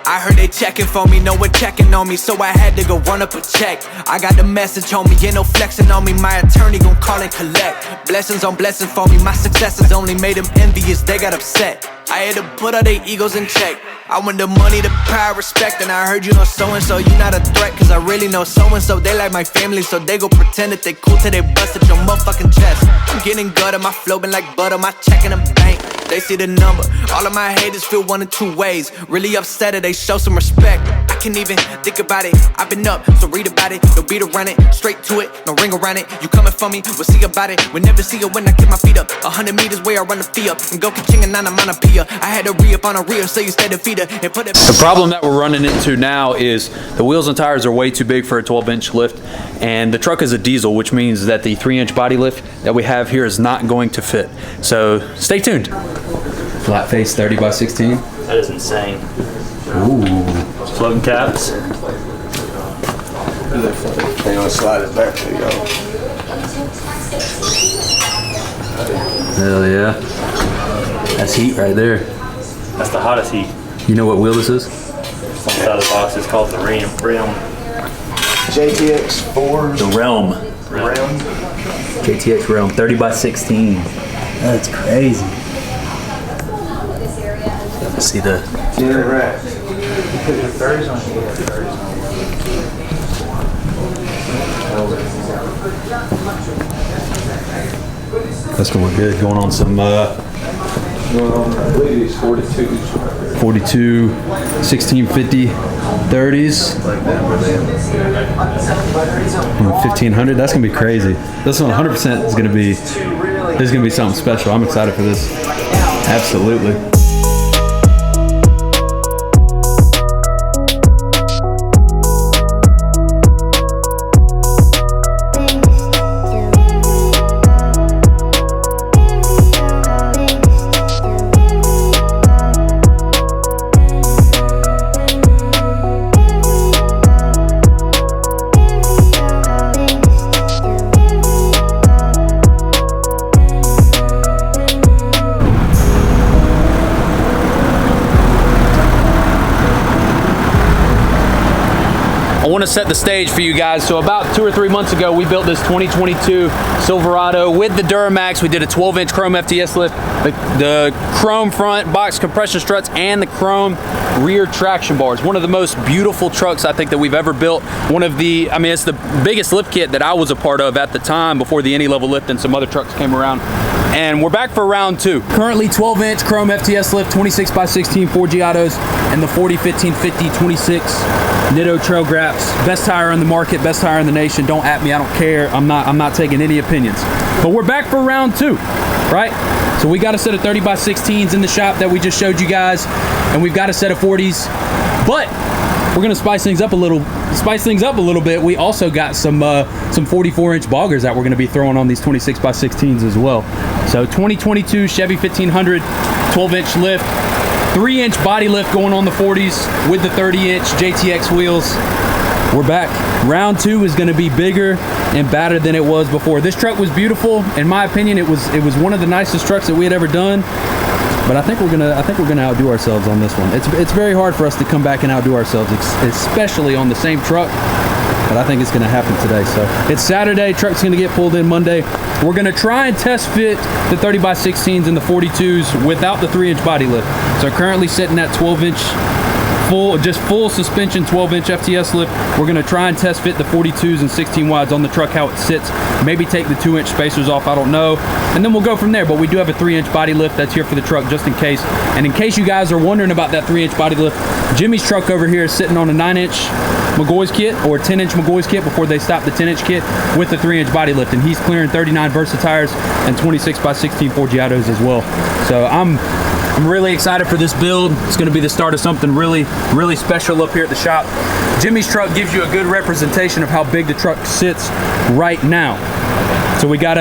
I heard they checking for me, no one checking on me, so I had to go run up a check. I got the message on me, ain't no flexing on me, my attorney gon' call and collect. Blessings on blessings for me, my successes only made them envious, they got upset. I had to put all their egos in check. I want the money, the power, respect, and I heard you know so-and-so, you not a threat, cause I really know so-and-so. They like my family, so they go pretend that they cool till they bust at your motherfucking chest. I'm getting gutter, my flow been like butter, my check in the bank. They see the number, all of my haters feel one of two ways. Really upset or they show some respect. I can't even think about it, I've been up, so read about it. No beat around it, straight to it, no ring around it. You coming for me, we'll see about it. We'll never see it when I get my feet up. 100 meters where I run the fee up, and go ka-ching and onomatopoeia. I had to re-up on a reel, so you stay the feeder and put it. The problem that we're running into now is the wheels and tires are way too big for a 12-inch lift, and the truck is a diesel, which means that the 3-inch body lift that we have here is not going to fit. So stay tuned. Flat face 30 by 16. That is insane. Ooh. Floating caps. They gonna slide it back to you. Hell yeah. That's heat right there. That's the hottest heat. You know what wheel this is? Inside of the box, it's called the Realm. JTX 4s. The Realm. Realm. JTX Realm 30 by 16. That's crazy. See the right. That's gonna look good. Going on some I believe these 42s. 42, 1650, 30s. 1500. That's gonna be crazy. This one 100% is gonna be. This is gonna be something special. I'm excited for this. Absolutely. I want to set the stage for you guys. So about 2 or 3 months ago, we built this 2022 Silverado with the Duramax. We did a 12-inch chrome FTS lift, the chrome front box compression struts, and the chrome rear traction bars. One of the most beautiful trucks I think that we've ever built. One of the, I mean, it's the biggest lift kit that I was a part of at the time before the any level lift and some other trucks came around. And we're back for round 2. Currently 12-inch chrome FTS lift, 26 by 16 4G autos, and the 40 1550 26 Nitto trail graps. Best tire on the market, best tire in the nation. Don't at me, I don't care. I'm not taking any opinions. But we're back for round 2, right? So we got a set of 30 by 16s in the shop that we just showed you guys, and we've got a set of 40s. But we're gonna spice things up a little bit. We also got some 44-inch boggers that we're gonna be throwing on these 26 by 16s as well. So 2022 Chevy 1500 12-inch lift, 3-inch body lift going on the 40s with the 30-inch JTX wheels. We're back. Round 2 is going to be bigger and badder than it was before. This truck was beautiful. In my opinion, it was one of the nicest trucks that we had ever done. But I think we're gonna outdo ourselves on this one. It's very hard for us to come back and outdo ourselves, especially on the same truck. But I think it's gonna happen today. So it's Saturday. Truck's gonna get pulled in Monday. We're gonna try and test fit the 30 by 16s and the 42s without the 3-inch body lift. So currently sitting at 12-inch. Full suspension 12-inch FTS lift. We're gonna try and test fit the 42s and 16 wides on the truck, how it sits. Maybe take the 2-inch spacers off, I don't know. And then we'll go from there. But we do have a 3-inch body lift that's here for the truck just in case. And in case you guys are wondering about that 3-inch body lift, Jimmy's truck over here is sitting on a 9-inch McGoy's kit or 10-inch McGoy's kit before they stopped the 10-inch kit with the 3-inch body lift. And he's clearing 39 Versa tires and 26 by 16 4G autos as well. So I'm really excited for this build. It's going to be the start of something really special up here at the shop. Jimmy's truck gives you a good representation of how big the truck sits right now. So we got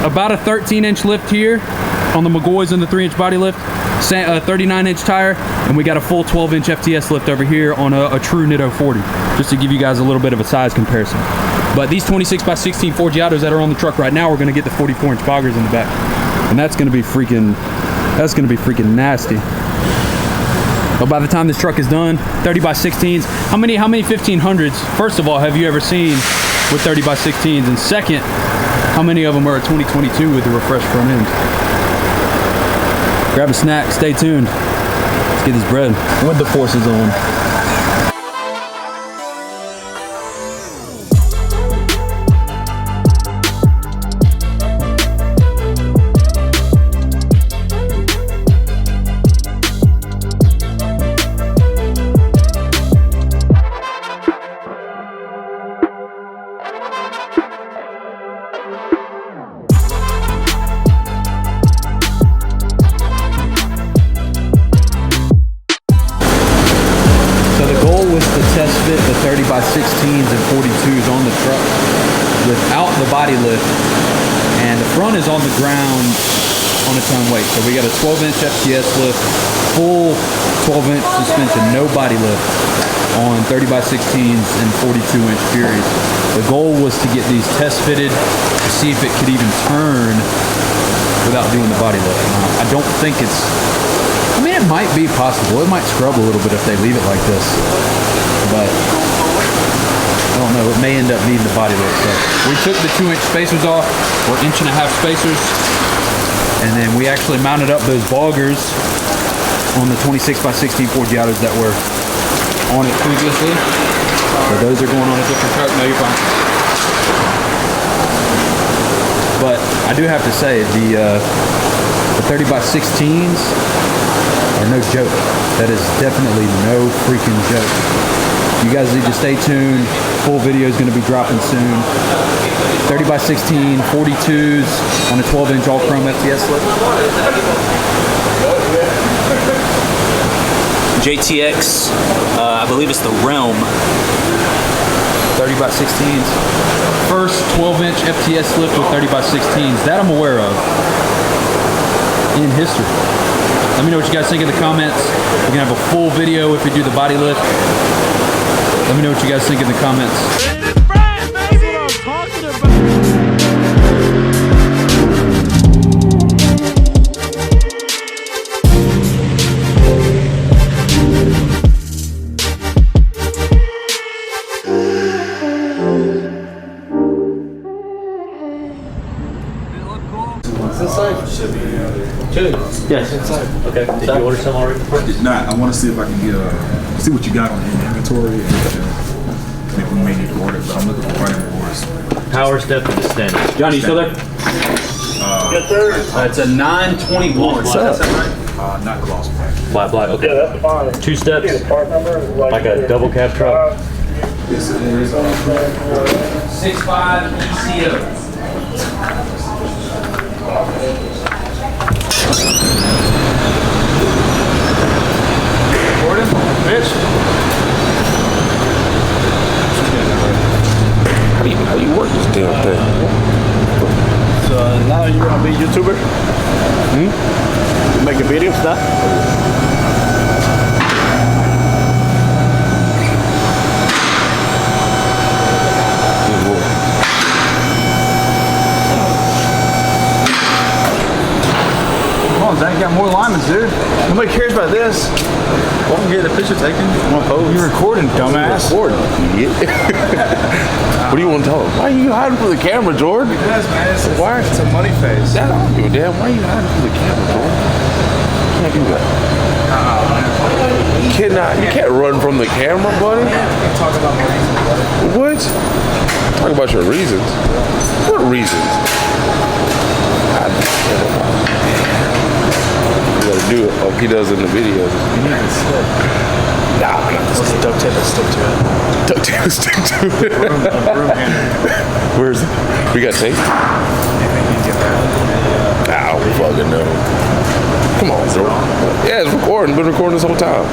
about a 13-inch lift here on the McGoy's and the 3-inch body lift, a 39-inch tire, and we got a full 12-inch FTS lift over here on a true Nitto 40, just to give you guys a little bit of a size comparison. But these 26 by 16 4G autos that are on the truck right now, we're going to get the 44-inch boggers in the back. And that's gonna be freaking nasty. But by the time this truck is done, 30x16s, how many 1500s, first of all, have you ever seen with 30x16s? And second, how many of them are a 2022 with the refreshed front end? Grab a snack, stay tuned. Let's get this bread with the forces on. The 30x16s and 42s on the truck without the body lift, and the front is on the ground on its own weight. So we got a 12-inch FTS lift, full 12-inch suspension, no body lift on 30x16s and 42-inch Furies. The goal was to get these test fitted to see if it could even turn without doing the body lift. I don't think it's, I mean, it might be possible. It might scrub a little bit if they leave it like this, but I don't know. It may end up needing the body lift. So we took the 2-inch spacers off. We're 1.5 spacers, and then we actually mounted up those boggers on the 26x16 Ford Giottos that were on it previously. So those are going on a different truck. No, you're fine. But I do have to say the 30x16s are no joke. That is definitely no freaking joke. You guys need to stay tuned. Full video is going to be dropping soon. 30x16, 42s on a 12-inch all chrome FTS lift. JTX, I believe it's the Realm. 30x16s. First 12-inch FTS lift with 30x16s. That I'm aware of in history. Let me know what you guys think in the comments. We're going to have a full video if we do the body lift. Let me know what you guys think in the comments. Yes. Okay. Did you order some already? If not, I want to see if I can get see what you got on the inventory. And, maybe we may need to order it, but I'm looking for running boards. Power step to the stand. Johnny, you still there? Yes, sir. It's a 921. What's up? Not gloss black. Black. Okay. Yeah, that's fine. 2 steps. The part number is Like a double cab truck. Yes, it is. 6.5 ECO. Gordon, bitch. How do you work this damn thing? So now you're gonna be a YouTuber? You making videos now? Zach got more linemen, dude. Nobody cares about this. Well, I'm getting a picture taken. You're recording, dumbass. What do you want to tell him? Why are you hiding from the camera, Jordan? Because, man, it's a money face. I don't give a damn. Why are you hiding from the camera, Jordan? You can't do that. You can't run from the camera, buddy. You talk about my reasons, buddy. What? Talk about your reasons. What reasons? You gotta do it like he does in the videos. You need to stick. Nah, Let's duct tape and stick to it. duct tape stick to it. Where's it? We got tape? I don't fucking know. Come on, bro. Yeah, it's recording. Been recording this whole time.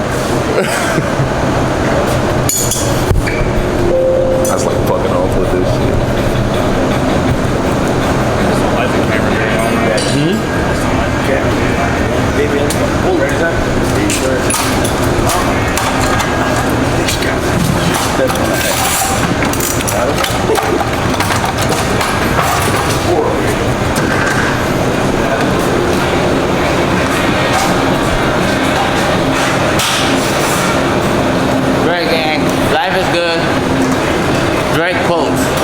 That's like fucking off with this shit. is good. Drake quotes.